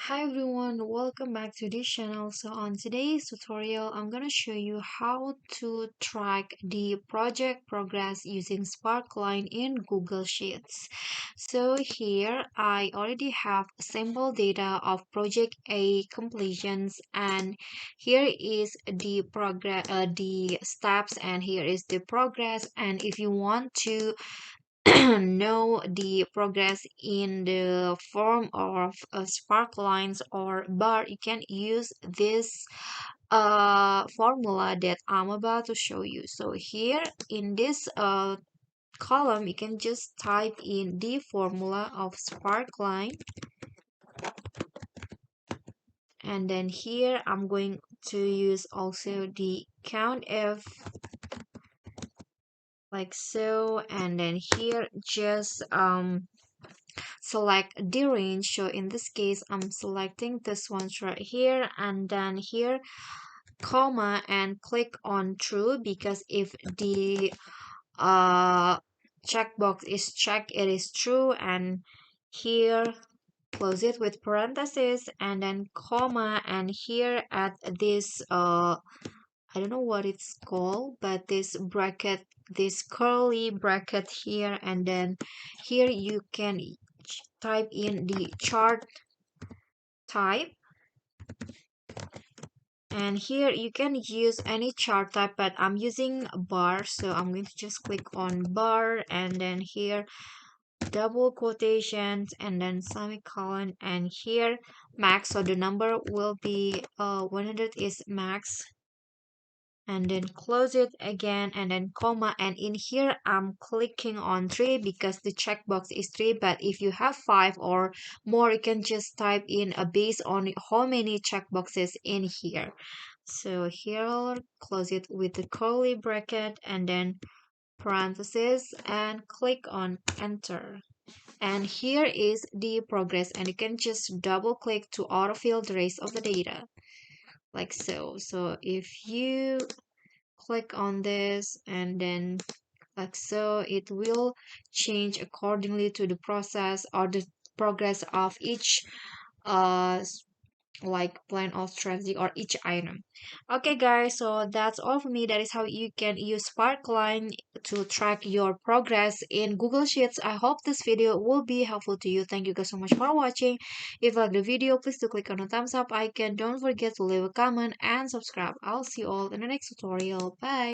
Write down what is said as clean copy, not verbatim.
Hi everyone, welcome back to this channel. So on today's tutorial, I'm gonna show you how to track the project progress using Sparkline in Google Sheets. So here I already have sample data of project A completions, and here is the progress, the steps, and here is the progress. And if you want to know the progress in the form of spark lines or bar, you can use this formula that I'm about to show you. So here in this column, you can just type in the formula of spark line, and then here I'm going to use also the count f like so, and then here just select the range. So in this case I'm selecting this one right here, and then here comma and click on true, because if the checkbox is checked, it is true. And here close it with parentheses and then comma, and here at this I don't know what it's called, but this bracket, this curly bracket here, and then here you can type in the chart type, and here you can use any chart type, but I'm using a bar, so I'm going to just click on bar, and then here double quotations and then semicolon, and here max, so the number will be 100 is max, and then close it again, and then comma, and in here I'm clicking on 3 because the checkbox is 3, but if you have 5 or more, you can just type in a based on how many checkboxes in here. So here I'll close it with the curly bracket and then parentheses and click on enter. And here is the progress, and you can just double click to autofill the rest of the data like so. So if you click on this and then like so, it will change accordingly to the process or the progress of each uh like plan or strategy or each item. Okay guys, so that's all for me. That is how you can use Sparkline to track your progress in Google Sheets. I hope this video will be helpful to you. Thank you guys so much for watching. If you like the video, please do click on the thumbs up icon. Don't forget to leave a comment and subscribe. I'll see you all in the next tutorial. Bye.